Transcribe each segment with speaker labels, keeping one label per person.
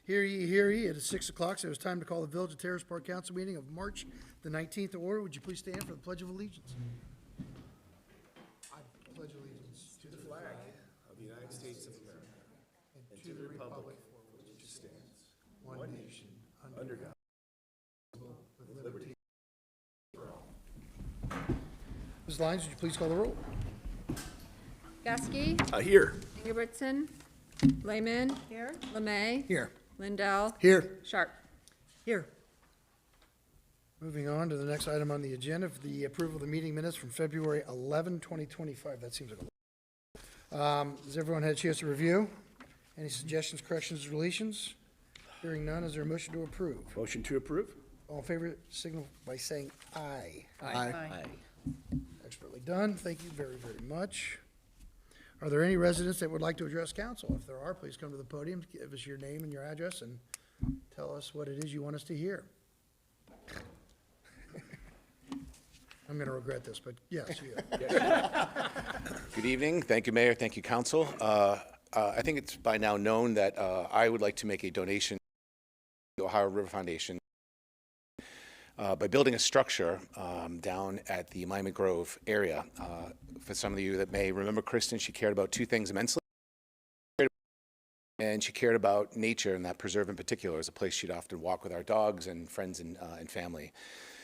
Speaker 1: Hear ye, hear ye. It is 6 o'clock, so it is time to call the Village of Terrace Park Council meeting of March the 19th to order. Would you please stand for the Pledge of Allegiance? I pledge allegiance to the flag
Speaker 2: of the United States of America and to the republic for which it stands,
Speaker 1: one nation,
Speaker 2: under God,
Speaker 1: with liberty. Ms. Lyons, would you please call the roll?
Speaker 3: Gasky.
Speaker 2: Here.
Speaker 3: Ingebrigtsen. Lehman. Here. LeMay.
Speaker 1: Here.
Speaker 3: Lindell.
Speaker 1: Here.
Speaker 3: Sharp.
Speaker 1: Here. Moving on to the next item on the agenda, for the approval of the meeting minutes from February 11, 2025. That seems like a lot. Has everyone had a chance to review? Any suggestions, corrections, deletions? Hearing none, is there a motion to approve?
Speaker 2: Motion to approve?
Speaker 1: All in favor, signal by saying aye.
Speaker 2: Aye.
Speaker 1: Expertly done. Thank you very, very much. Are there any residents that would like to address council? If there are, please come to the podium, give us your name and your address, and tell us what it is you want us to hear. I'm going to regret this, but yes, you.
Speaker 4: Good evening. Thank you, Mayor. Thank you, Council. I think it's by now known that I would like to make a donation to the Ohio River Foundation by building a structure down at the Miami Grove area. For some of you that may remember Kristen, she cared about two things immensely. And she cared about nature, and that preserve in particular is a place she'd often walk with our dogs and friends and family.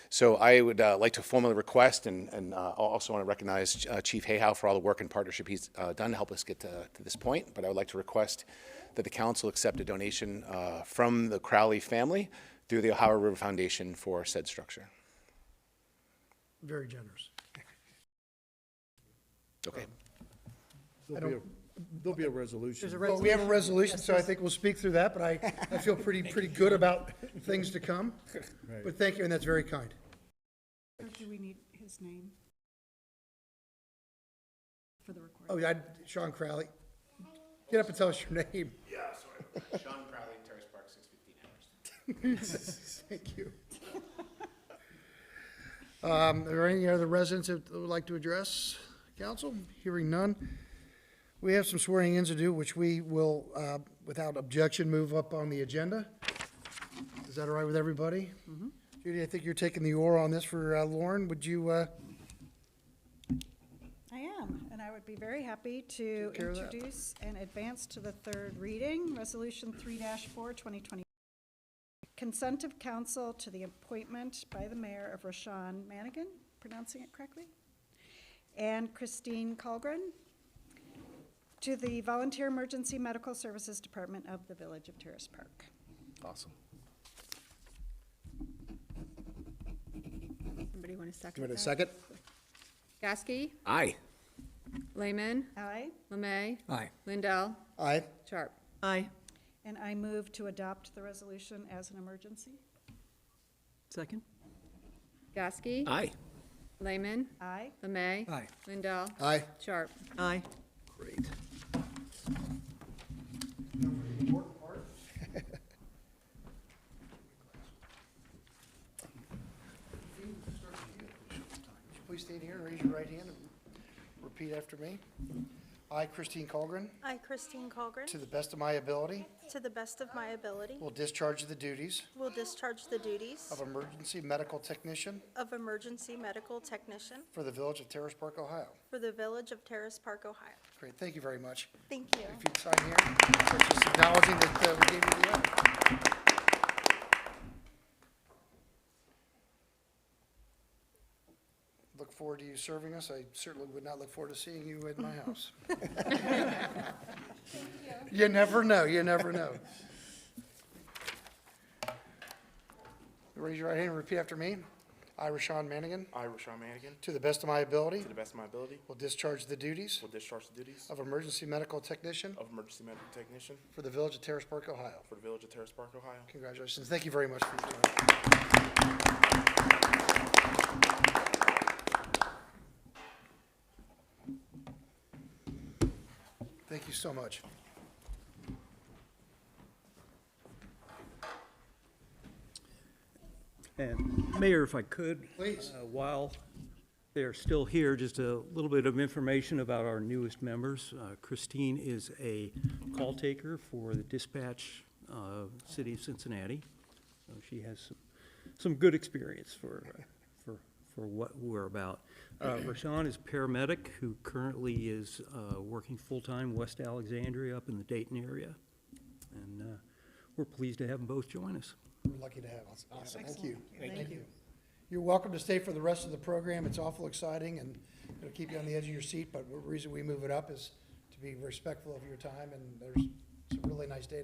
Speaker 4: So I would like to formally request, and also want to recognize Chief Hayhow for all the work and partnership he's done to help us get to this point. But I would like to request that the council accept a donation from the Crowley family through the Ohio River Foundation for said structure.
Speaker 1: Very generous.
Speaker 4: Okay.
Speaker 2: There'll be a resolution.
Speaker 1: Well, we have a resolution, so I think we'll speak through that, but I feel pretty good about things to come.
Speaker 2: Right.
Speaker 1: But thank you, and that's very kind.
Speaker 5: Or do we need his name for the recording?
Speaker 1: Oh, yeah, Sean Crowley. Get up and tell us your name.
Speaker 4: Yeah, sorry. Sean Crowley, Terrace Park, 615 Amherst.
Speaker 1: Thank you. Are there any other residents that would like to address council? Hearing none. We have some swearing-ins to do, which we will, without objection, move up on the agenda. Is that all right with everybody? Mm-hmm. Judy, I think you're taking the oar on this for Lauren. Would you?
Speaker 5: I am, and I would be very happy to
Speaker 1: Take care of that.
Speaker 5: introduce and advance to the third reading, Resolution 3-4, 2020. Consent of council to the appointment by the mayor of Rashawn Manigan, pronouncing it correctly, and Christine Colgren, to the Volunteer Emergency Medical Services Department of the Village of Terrace Park.
Speaker 4: Awesome.
Speaker 3: Somebody want to second
Speaker 1: Give it a
Speaker 3: that?
Speaker 1: second.
Speaker 3: Gasky.
Speaker 4: Aye.
Speaker 3: Lehman.
Speaker 5: Aye,
Speaker 3: LeMay.
Speaker 2: Aye.
Speaker 3: Lindell.
Speaker 1: Aye.
Speaker 3: Sharp.
Speaker 6: Aye.
Speaker 5: and I move to adopt the resolution as an emergency.
Speaker 6: Second?
Speaker 3: Gasky.
Speaker 4: Aye.
Speaker 3: Lehman.
Speaker 5: Aye.
Speaker 3: LeMay.
Speaker 2: Aye.
Speaker 3: Lindell.
Speaker 1: Aye.
Speaker 3: Sharp.
Speaker 6: Aye.
Speaker 4: Great.
Speaker 1: Please stand here and raise your right hand and repeat after me. I, Christine Colgren,
Speaker 7: I, Christine Colgren,
Speaker 1: to the best of my ability,
Speaker 7: to the best of my ability,
Speaker 1: will discharge the duties
Speaker 7: will discharge the duties
Speaker 1: of emergency medical technician
Speaker 7: of emergency medical technician
Speaker 1: for the Village of Terrace Park, Ohio.
Speaker 7: for the Village of Terrace Park, Ohio.
Speaker 1: Great, thank you very much.
Speaker 7: Thank you.
Speaker 1: If you'd sign here, so just acknowledging that we gave you the oath. Look forward to you serving us. I certainly would not look forward to seeing you at my house. You never know, you never know. Raise your right hand and repeat after me. I, Rashawn Manigan,
Speaker 8: I, Rashawn Manigan,
Speaker 1: to the best of my ability,
Speaker 8: to the best of my ability,
Speaker 1: will discharge the duties
Speaker 8: will discharge the duties
Speaker 1: of emergency medical technician
Speaker 8: of emergency medical technician
Speaker 1: for the Village of Terrace Park, Ohio.
Speaker 8: for the Village of Terrace Park, Ohio.
Speaker 1: Congratulations. Thank you very much for your time. Thank you so much.
Speaker 6: And Mayor, if I could.
Speaker 1: Please.
Speaker 6: While they're still here, just a little bit of information about our newest members. Christine is a call taker for the dispatch city of Cincinnati. So she has some good experience for what we're about. Rashawn is a paramedic who currently is working full-time West Alexandria up in the Dayton area. And we're pleased to have them both join us.
Speaker 1: We're lucky to have us. Awesome, thank you. Thank you. You're welcome to stay for the rest of the program. It's awful exciting and it'll keep you on the edge of your seat, but the reason we move it up is to be respectful of your time, and it's a really nice day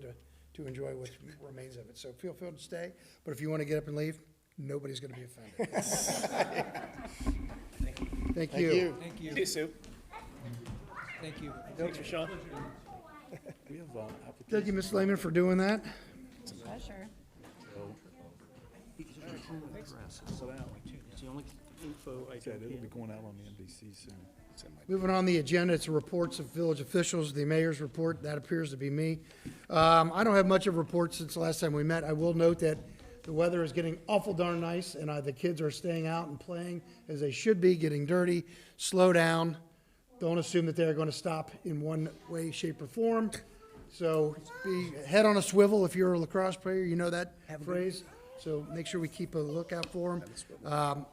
Speaker 1: to enjoy what remains of it. So feel free to stay, but if you want to get up and leave, nobody's going to be offended. Thank you.
Speaker 6: Thank you.
Speaker 8: Hey, Sue.
Speaker 6: Thank you.
Speaker 8: Thanks, Rashawn. We have
Speaker 1: Thank you, Ms. Lehman, for doing that.
Speaker 3: Pleasure.
Speaker 6: It's the only info I
Speaker 9: Said it'll be going out on the NBC soon.
Speaker 1: Moving on the agenda, it's reports of village officials, the mayor's report, that appears to be me. I don't have much of a report since the last time we met. I will note that the weather is getting awful darn nice, and the kids are staying out and playing as they should be, getting dirty. Slow down. Don't assume that they're going to stop in one way, shape, or form. So be head on a swivel if you're a lacrosse player, you know that phrase. So make sure we keep a lookout for them.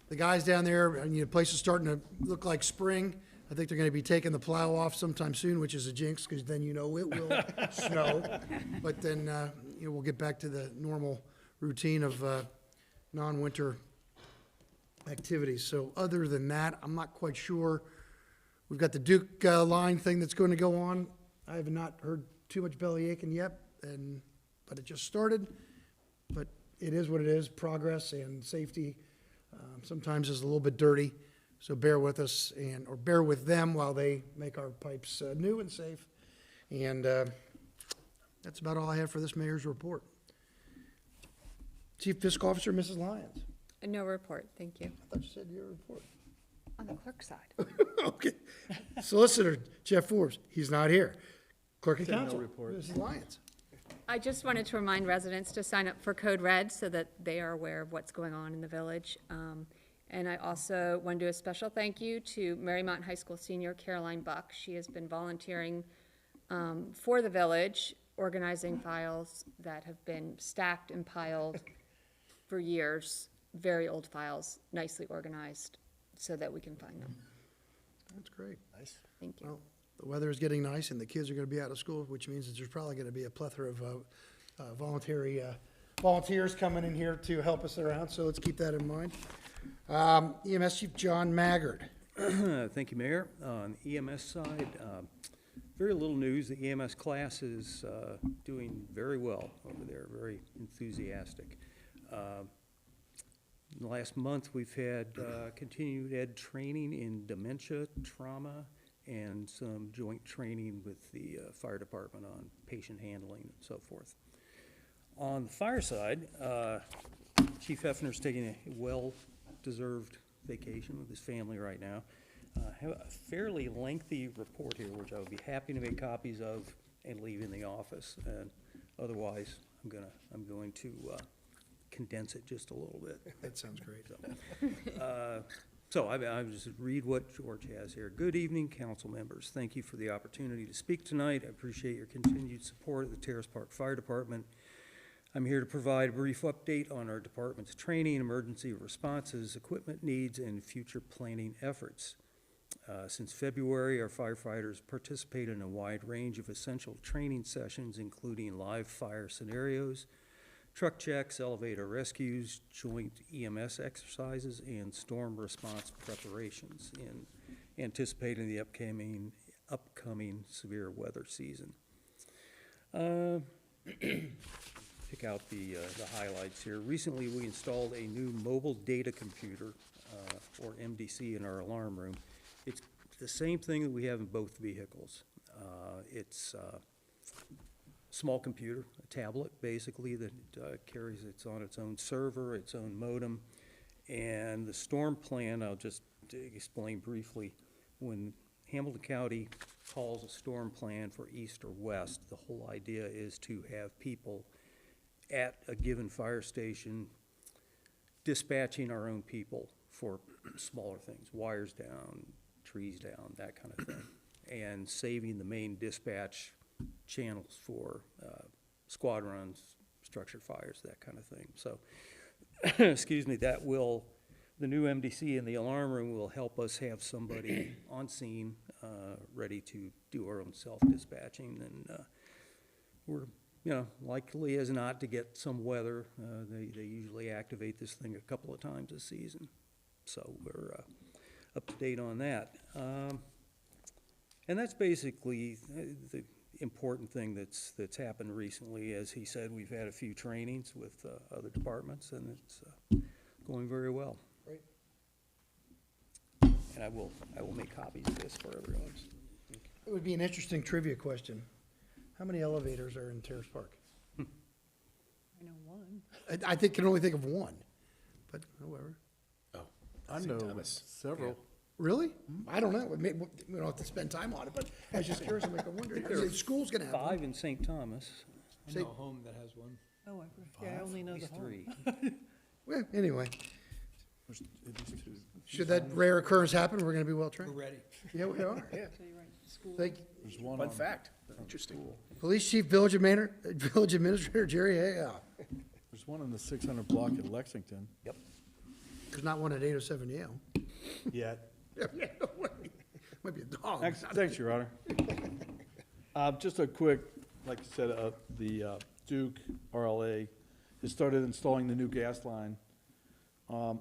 Speaker 1: The guys down there, the place is starting to look like spring. I think they're going to be taking the plow off sometime soon, which is a jinx, because then it will snow. But then, we'll get back to the normal routine of non-winter activities. So other than that, I'm not quite sure. We've got the Duke line thing that's going to go on. I have not heard too much belly aching yet, but it just started. But it is what it is. Progress and safety sometimes is a little bit dirty, so bear with us or bear with them while they make our pipes new and safe. And that's about all I have for this mayor's report. Chief Fiscal Officer, Mrs. Lyons.
Speaker 3: No report, thank you.
Speaker 1: I thought you said your report.
Speaker 3: On the clerk side.
Speaker 1: Okay. Solicitor Jeff Forbes, he's not here. Clerk of Council,
Speaker 6: report.
Speaker 1: Mrs. Lyons.
Speaker 3: I just wanted to remind residents to sign up for Code Red so that they are aware of what's going on in the village. And I also want to do a special thank you to Marymount High School senior Caroline Buck. She has been volunteering for the village, organizing files that have been stacked and piled for years, very old files, nicely organized so that we can find them.
Speaker 1: That's great.
Speaker 9: Nice.
Speaker 3: Thank you.
Speaker 1: Well, the weather is getting nice and the kids are going to be out of school, which means that there's probably going to be a plethora of volunteers coming in here to help us around, so let's keep that in mind. EMS Chief John Maggard.
Speaker 6: Thank you, Mayor. On the EMS side, very little news. The EMS class is doing very well over there, very enthusiastic. In the last month, we've had continued ed training in dementia, trauma, and some joint training with the fire department on patient handling and so forth. On the fire side, Chief Hefner's taking a well-deserved vacation with his family right now. Have a fairly lengthy report here, which I would be happy to make copies of and leave in the office. And otherwise, I'm going to condense it just a little bit.
Speaker 1: That sounds great.
Speaker 6: So I just read what George has here. Good evening, council members. Thank you for the opportunity to speak tonight. I appreciate your continued support of the Terrace Park Fire Department. I'm here to provide a brief update on our department's training, emergency responses, equipment needs, and future planning efforts. Since February, our firefighters participate in a wide range of essential training sessions, including live fire scenarios, truck checks, elevator rescues, joint EMS exercises, and storm response preparations in anticipating the upcoming severe weather season. Pick out the highlights here. Recently, we installed a new mobile data computer, or MDC, in our alarm room. It's the same thing that we have in both vehicles. It's small computer, a tablet basically, that carries on its own server, its own modem. And the storm plan, I'll just explain briefly. When Hamilton County calls a storm plan for east or west, the whole idea is to have people at a given fire station dispatching our own people for smaller things, wires down, trees down, that kind of thing, and saving the main dispatch channels for squad runs, structured fires, that kind of thing. So, excuse me, the new MDC in the alarm room will help us have somebody on scene, ready to do our own self-dispatching. And we're, likely as not to get some weather. They usually activate this thing a couple of times a season. So we're up to date on that. And that's basically the important thing that's happened recently. As he said, we've had a few trainings with other departments, and it's going very well.
Speaker 1: Great.
Speaker 6: And I will make copies of this for everyone.
Speaker 1: It would be an interesting trivia question. How many elevators are in Terrace Park?
Speaker 5: I know one.
Speaker 1: I can only think of one, but however.
Speaker 9: I
Speaker 2: St.
Speaker 9: know
Speaker 2: Thomas.
Speaker 9: several.
Speaker 1: Really? I don't know. We don't have to spend time on it, but I was just curious. I'm like, I wonder, if school's gonna have one.
Speaker 6: 5 in St. Thomas,
Speaker 1: Say-
Speaker 8: a home that has one.
Speaker 5: Oh, I only know
Speaker 6: at
Speaker 5: the
Speaker 6: least
Speaker 5: home.
Speaker 6: 3.
Speaker 1: Well, anyway,
Speaker 9: There's at least two.
Speaker 1: should that rare occurrence happen, we're gonna be well-trained.
Speaker 8: ready.
Speaker 1: Yeah, we are.
Speaker 2: Yeah,
Speaker 1: Thank you.
Speaker 9: There's one
Speaker 2: fun
Speaker 9: on,
Speaker 2: fact, interesting.
Speaker 1: Police Chief, Village Administrator Jerry Hayhow.
Speaker 9: there's one on the 600 block at Lexington.
Speaker 1: There's not one at 807 Yale.
Speaker 9: Yet.
Speaker 1: Yeah, no way. Might be a dog.
Speaker 9: Thanks, Your Honor. Just a quick, like you said, the Duke RLA has started installing the new gas line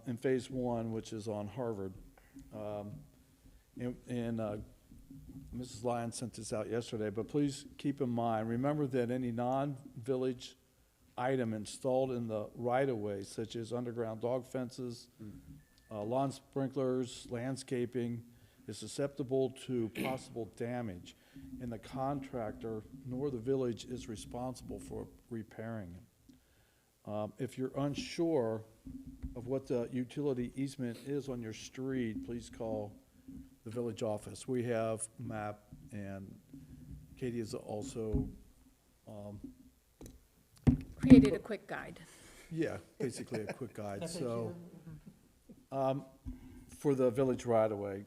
Speaker 9: in Phase 1, which is on Harvard. And Mrs. Lyon sent this out yesterday, but please keep in mind, remember that any non-village item installed in the right-of-way, such as underground dog fences, lawn sprinklers, landscaping, is susceptible to possible damage, and the contractor nor the village is responsible for repairing it. If you're unsure of what the utility easement is on your street, please call the village office. We have a map, and Katie is also,
Speaker 3: Created a quick guide.
Speaker 9: yeah, basically a quick guide, so. For the village right-of-way.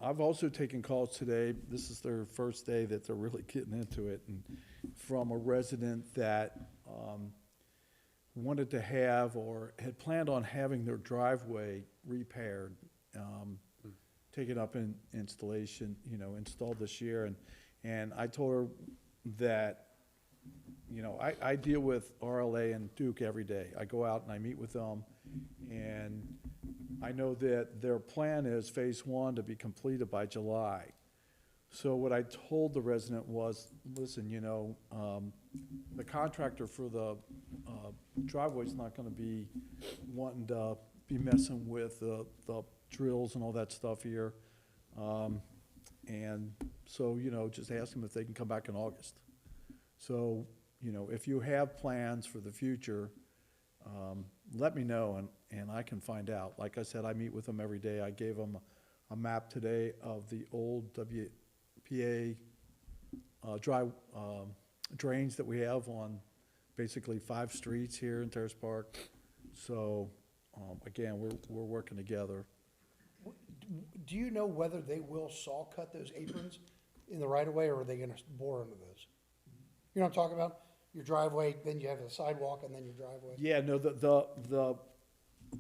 Speaker 9: I've also taken calls today, this is their first day that they're really getting into it, and from a resident that wanted to have or had planned on having their driveway repaired, taken up in installation, installed this year, and I told her that, I deal with RLA and Duke every day. I go out and I meet with them, and I know that their plan is Phase 1 to be completed by July. So what I told the resident was, listen, the contractor for the driveway's not gonna be wanting to be messing with the drills and all that stuff here. And so, just ask them if they can come back in August. So, if you have plans for the future, let me know, and I can find out. Like I said, I meet with them every day. I gave them a map today of the old WPA drains that we have on basically 5 streets here in Terrace Park. So, again, we're working together.
Speaker 1: Do you know whether they will saw cut those aprons in the right-of-way, or are they gonna bore into those? You know what I'm talking about? Your driveway, then you have a sidewalk, and then your driveway.
Speaker 9: Yeah, no,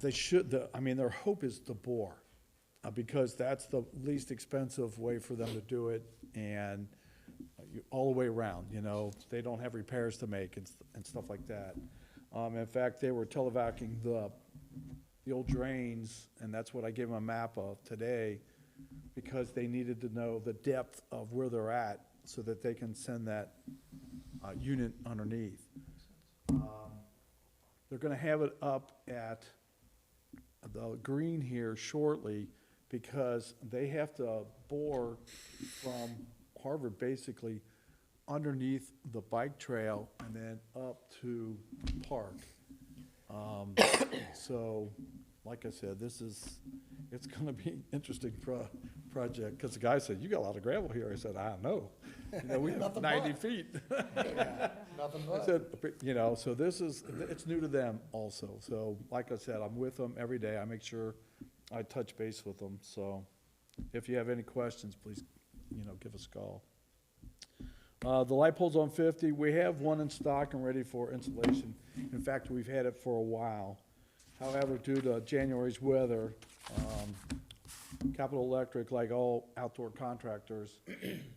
Speaker 9: they should, their hope is to bore, because that's the least expensive way for them to do it, and all the way around, they don't have repairs to make and stuff like that. In fact, they were televacing the old drains, and that's what I gave them a map of today, because they needed to know the depth of where they're at, so that they can send that unit underneath. They're gonna have it up at the green here shortly, because they have to bore from Harvard basically underneath the bike trail and then up to Park. So, like I said, it's gonna be an interesting project, because the guy said, you got a lot of gravel here. I said, I know. We have
Speaker 1: Nothing
Speaker 9: 90
Speaker 1: but.
Speaker 9: feet.
Speaker 1: Nothing
Speaker 9: I
Speaker 1: but.
Speaker 9: said, so it's new to them also. So, like I said, I'm with them every day. I make sure I touch base with them. So, if you have any questions, please, give us a call. The light poles on 50, we have one in stock and ready for installation. In fact, we've had it for a while. However, due to January's weather, Capital Electric, like all outdoor contractors,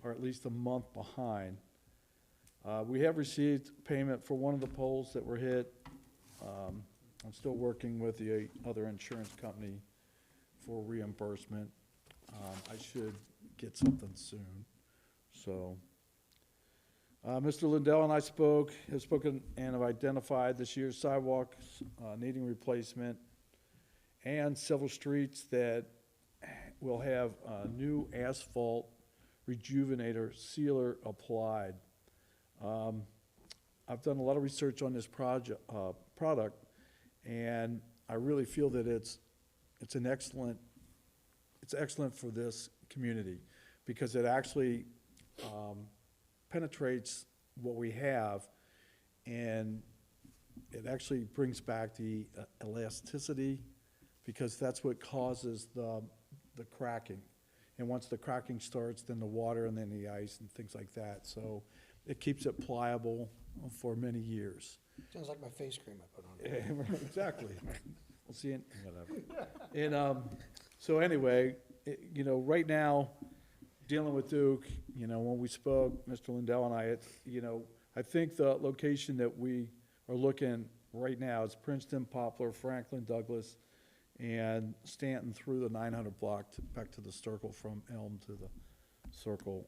Speaker 9: are at least a month behind. We have received payment for one of the poles that were hit. I'm still working with the other insurance company for reimbursement. I should get something soon, so. Mr. Lindell and I have spoken and have identified this year's sidewalks needing replacement and several streets that will have new asphalt rejuvenator sealer applied. I've done a lot of research on this product, and I really feel that it's excellent for this community because it actually penetrates what we have, and it actually brings back the elasticity, because that's what causes the cracking. And once the cracking starts, then the water and then the ice and things like that. So it keeps it pliable for many years.
Speaker 1: Sounds like my face cream I put on.
Speaker 9: Exactly. We'll see it, whatever. And so anyway, right now, dealing with Duke, when we spoke, Mr. Lindell and I, I think the location that we are looking right now is Princeton, Poplar, Franklin, Douglas, and Stanton through the 900 block back to the circle, from Elm to the circle.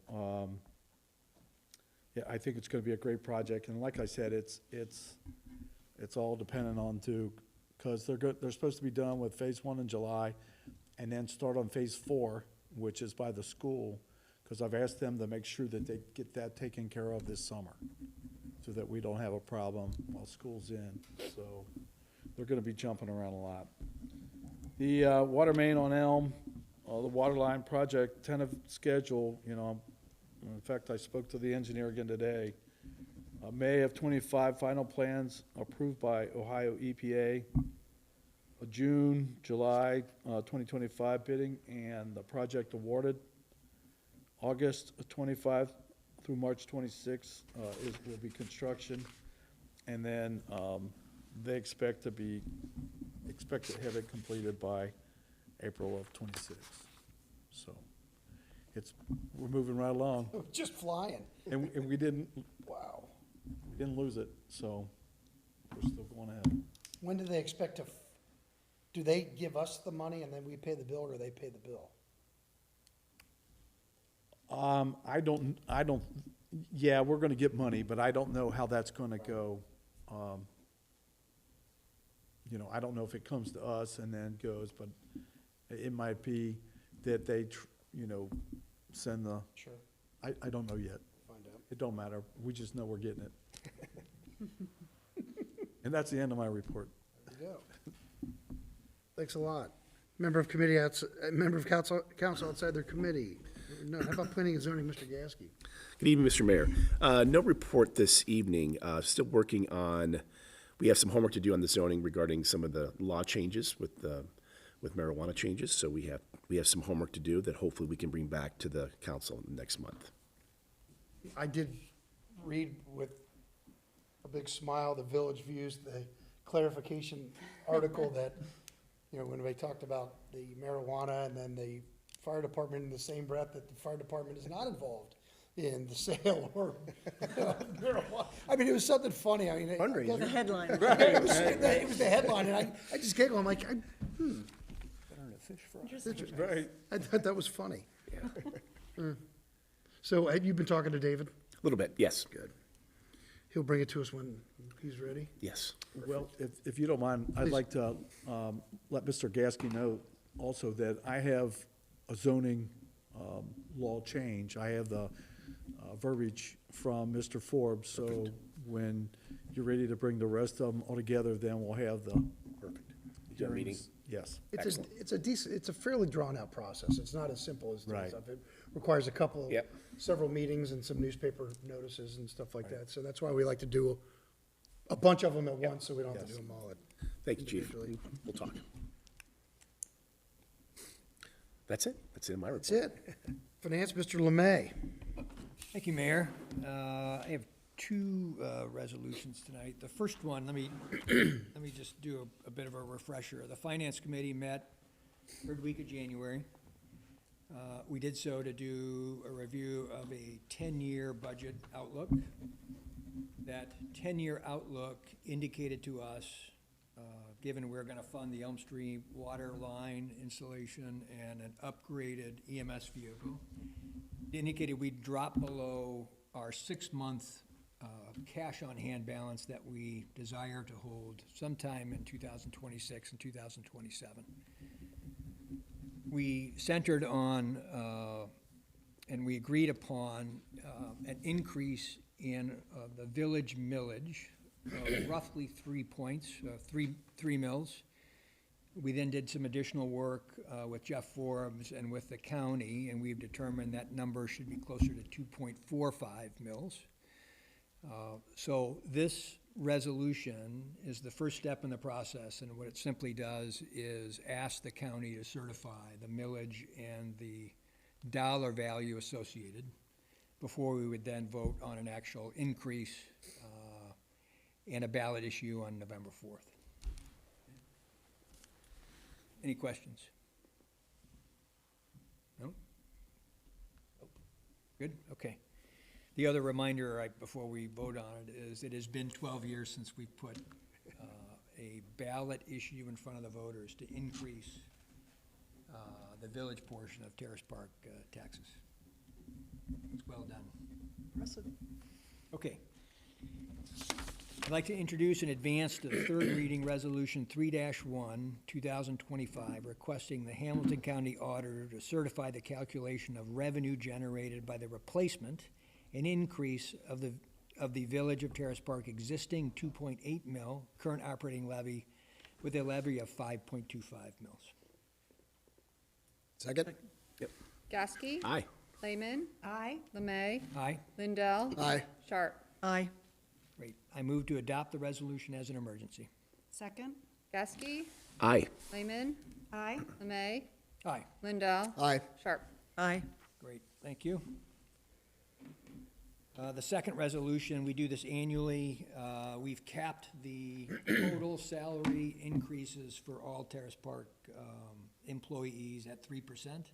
Speaker 9: Yeah, I think it's going to be a great project, and like I said, it's all dependent on Duke, because they're supposed to be done with phase 1 in July, and then start on phase 4, which is by the school, because I've asked them to make sure that they get that taken care of this summer, so that we don't have a problem while school's in. So they're going to be jumping around a lot. The water main on Elm, the water line project, tentative schedule, in fact, I spoke to the engineer again today. May of '25, final plans approved by Ohio EPA. June, July 2025 bidding, and the project awarded. August of '25 through March 26 will be construction, and then they expect to have it completed by April of '26. So we're moving right along,
Speaker 1: Just flying.
Speaker 9: and we didn't
Speaker 1: Wow.
Speaker 9: lose it, so we're still going ahead.
Speaker 1: When do they expect to, do they give us the money and then we pay the bill, or they pay the bill?
Speaker 9: Yeah, we're gonna get money, but I don't know how that's gonna go. I don't know if it comes to us and then goes, but it might be that they, send the,
Speaker 1: Sure.
Speaker 9: I don't know yet.
Speaker 1: Find out.
Speaker 9: It don't matter. We just know we're getting it. And that's the end of my report.
Speaker 1: There you go. Thanks a lot. Member of council outside their committee. No, how about planning and zoning, Mr. Gasky?
Speaker 8: Good evening, Mr. Mayor. No report this evening. Still working on, we have some homework to do on the zoning regarding some of the law changes with marijuana changes. So we have some homework to do that hopefully we can bring back to the council next month.
Speaker 1: I did read with a big smile the Village Views, the clarification article that, when they talked about the marijuana and then the fire department in the same breath, that the fire department is not involved in the sale or marijuana. I mean, it was something funny. I mean,
Speaker 2: Fundraiser.
Speaker 5: The headline.
Speaker 1: it was the headline, and I just giggled. I'm like,
Speaker 9: Right.
Speaker 1: I thought that was funny. So have you been talking to David?
Speaker 8: A little bit, yes.
Speaker 1: Good. He'll bring it to us when he's ready.
Speaker 8: Yes.
Speaker 9: Well, if you don't mind, I'd like to let Mr. Gasky know also that I have a zoning law change. I have the verbiage from Mr. Forbes, so when you're ready to bring the rest of them all together, then we'll have the
Speaker 8: Your meeting.
Speaker 9: Yes.
Speaker 1: It's a fairly drawn-out process. It's not as simple as
Speaker 9: Right.
Speaker 1: stuff. It requires
Speaker 8: Yep.
Speaker 1: several meetings and some newspaper notices and stuff like that. So that's why we like to do a bunch of them at once, so we don't have to do them all at.
Speaker 8: Thank you, Chief.
Speaker 1: individually.
Speaker 8: We'll talk. That's it. That's it in my report.
Speaker 1: That's it. Finance, Mr. Lemay.
Speaker 10: Thank you, Mayor. I have two resolutions tonight. The first one, let me just do a bit of a refresher. The Finance Committee met third week of January. We did so to do a review of a 10-year budget outlook. That 10-year outlook indicated to us, given we're going to fund the Elm Street water line installation and an upgraded EMS vehicle, indicated we'd drop below our 6-month cash on hand balance that we desire to hold sometime in 2026 and 2027. We centered on, and we agreed upon an increase in the village millage of roughly 3 points, three mills. We then did some additional work with Jeff Forbes and with the county, and we've determined that number should be closer to 2.45 mills. So this resolution is the first step in the process, and what it simply does is ask the county to certify the millage and the dollar value associated before we would then vote on an actual increase and a ballot issue on November 4th. Any questions? No? Good, okay. The other reminder, before we vote on it, is it has been 12 years since we put a ballot issue in front of the voters to increase the village portion of Terrace Park taxes. It's well done.
Speaker 5: Impressive.
Speaker 10: Okay. I'd like to introduce in advance the third reading Resolution 3-1, 2025, requesting the Hamilton County Auditor to certify the calculation of revenue generated by the replacement and increase of the Village of Terrace Park existing 2.8 mil current operating levy with a levy of 5.25 mils.
Speaker 1: Second?
Speaker 3: Gasky.
Speaker 8: Aye.
Speaker 3: Lehman.
Speaker 5: Aye.
Speaker 3: Lemay.
Speaker 10: Aye.
Speaker 3: Lindell.
Speaker 1: Aye.
Speaker 3: Sharp.
Speaker 5: Aye.
Speaker 10: Great. I move to adopt the resolution as an emergency.
Speaker 5: Second?
Speaker 3: Gasky.
Speaker 8: Aye.
Speaker 3: Lehman.
Speaker 5: Aye.
Speaker 3: Lemay.
Speaker 10: Aye.
Speaker 3: Lindell.
Speaker 1: Aye.
Speaker 3: Sharp.
Speaker 5: Aye.
Speaker 10: Great, thank you. The second resolution, we do this annually. We've capped the total salary increases for all Terrace Park employees at 3%.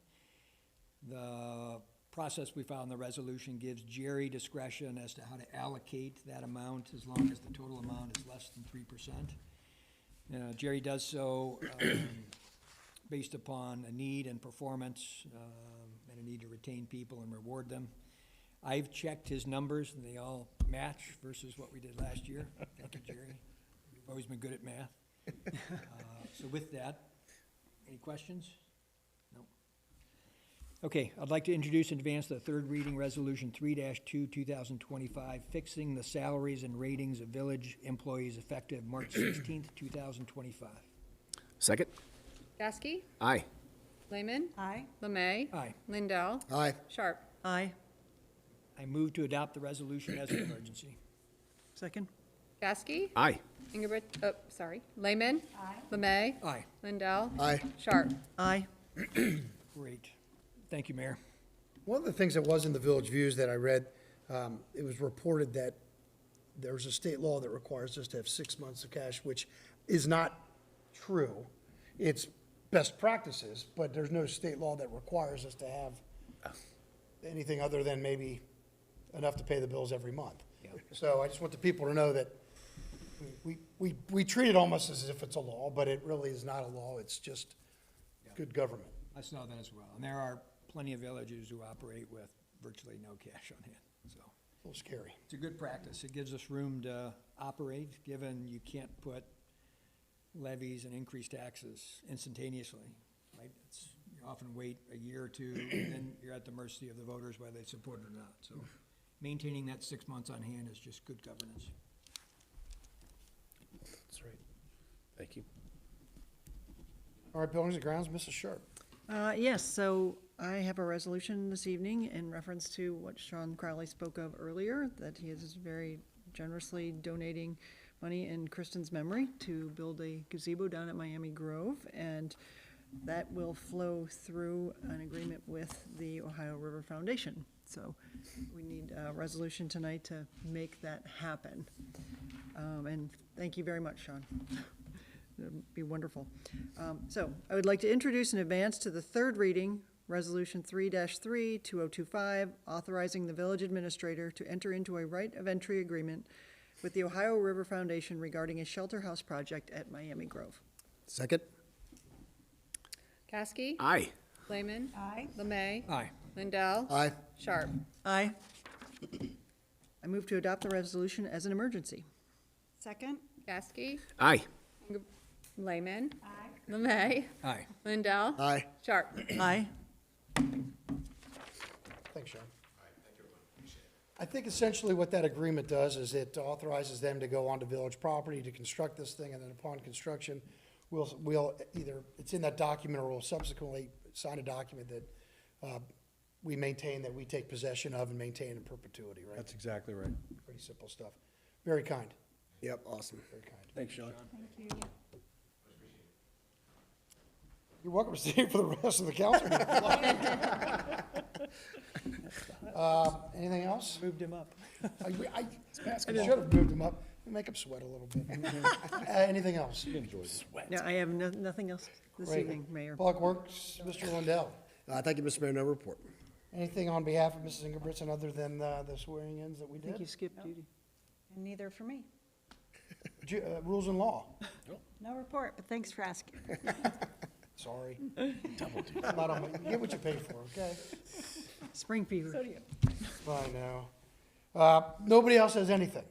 Speaker 10: The process we found in the resolution gives Jerry discretion as to how to allocate that amount as long as the total amount is less than 3%. Jerry does so based upon a need and performance and a need to retain people and reward them. I've checked his numbers, and they all match versus what we did last year. Thank you, Jerry. You've always been good at math. So with that, any questions? No. Okay, I'd like to introduce in advance the third reading Resolution 3-2, 2025, fixing the salaries and ratings of village employees effective March 16th, 2025.
Speaker 8: Second?
Speaker 3: Gasky.
Speaker 8: Aye.
Speaker 3: Lehman.
Speaker 5: Aye.
Speaker 3: Lemay.
Speaker 10: Aye.
Speaker 3: Lindell.
Speaker 1: Aye.
Speaker 3: Sharp.
Speaker 5: Aye.
Speaker 10: I move to adopt the resolution as an emergency.
Speaker 5: Second?
Speaker 3: Gasky.
Speaker 8: Aye.
Speaker 3: Lehman.
Speaker 5: Aye.
Speaker 3: Lemay.
Speaker 10: Aye.
Speaker 3: Lindell.
Speaker 1: Aye.
Speaker 3: Sharp.
Speaker 5: Aye.
Speaker 10: Great. Thank you, Mayor.
Speaker 1: One of the things that was in the Village Views that I read, it was reported that there's a state law that requires us to have 6 months of cash, which is not true. It's best practices, but there's no state law that requires us to have anything other than maybe enough to pay the bills every month.
Speaker 10: Yeah.
Speaker 1: So I just want the people to know that we treat it almost as if it's a law, but it really is not a law. It's just good government.
Speaker 10: I saw that as well. And there are plenty of villages who operate with virtually no cash on hand, so.
Speaker 1: A little scary.
Speaker 10: It's a good practice. It gives us room to operate, given you can't put levies and increased taxes instantaneously, right? You often wait a year or two, and then you're at the mercy of the voters whether they support it or not. So maintaining that 6 months on hand is just good governance.
Speaker 1: That's right.
Speaker 8: Thank you.
Speaker 1: All right, Buildings and Grounds, Mrs. Sharp.
Speaker 11: Yes, so I have a resolution this evening in reference to what Sean Crowley spoke of earlier, that he is very generously donating money in Kristen's memory to build a gazebo down at Miami Grove, and that will flow through an agreement with the Ohio River Foundation. So we need a resolution tonight to make that happen. And thank you very much, Sean. It'd be wonderful. So I would like to introduce in advance to the third reading, Resolution 3-3, 2025, authorizing the village administrator to enter into a right of entry agreement with the Ohio River Foundation regarding a shelter house project at Miami Grove.
Speaker 1: Second?
Speaker 3: Gasky?
Speaker 8: Aye.
Speaker 3: Lehman?
Speaker 5: Aye.
Speaker 3: Lemay?
Speaker 10: Aye.
Speaker 3: Lindell?
Speaker 1: Aye.
Speaker 3: Sharp?
Speaker 11: Aye. I move to adopt the resolution as an emergency.
Speaker 5: Second?
Speaker 3: Gasky?
Speaker 8: Aye.
Speaker 3: Lehman? Aye. Lemay?
Speaker 10: Aye.
Speaker 3: Lindell?
Speaker 1: Aye.
Speaker 3: Sharp?
Speaker 11: Aye.
Speaker 1: Thanks, Sean. I think essentially what that agreement does is it authorizes them to go onto village property to construct this thing, and then upon construction, we'll either, it's in that document, or we'll subsequently sign a document that we maintain, that we take possession of and maintain in perpetuity, right?
Speaker 9: That's exactly right.
Speaker 1: Pretty simple stuff. Very kind.
Speaker 2: Yep, awesome.
Speaker 1: Very kind.
Speaker 2: Thanks, Sean.
Speaker 5: Thank you.
Speaker 1: You're welcome to stay for the rest of the council meeting. Anything else?
Speaker 10: Moved him up.
Speaker 1: I should have moved him up. Make him sweat a little bit. Anything else?
Speaker 11: No, I have nothing else this
Speaker 1: Great.
Speaker 11: evening, Mayor.
Speaker 1: Public Works, Mr. Lindell.
Speaker 2: Thank you, Mr. Mayor, no report.
Speaker 1: Anything on behalf of Mrs. Ingebrigtsen other than the swearing-ins that we
Speaker 11: I think you
Speaker 1: did?
Speaker 11: skipped duty.
Speaker 5: And neither for me.
Speaker 1: Rules and law.
Speaker 5: No report, but thanks for asking.
Speaker 1: Sorry. Not on my- Get what you pay for, okay?
Speaker 11: Spring fever.
Speaker 1: I know. Nobody else has anything?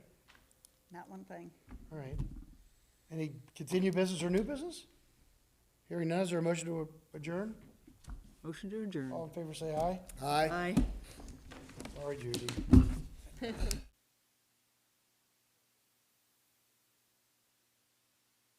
Speaker 5: Not one thing.
Speaker 1: All right. Any continued business or new business? Hearing none, is there a motion to adjourn?
Speaker 11: Motion to adjourn.
Speaker 1: All in favor, say aye.
Speaker 2: Aye.
Speaker 11: Aye.
Speaker 1: Sorry, Judy.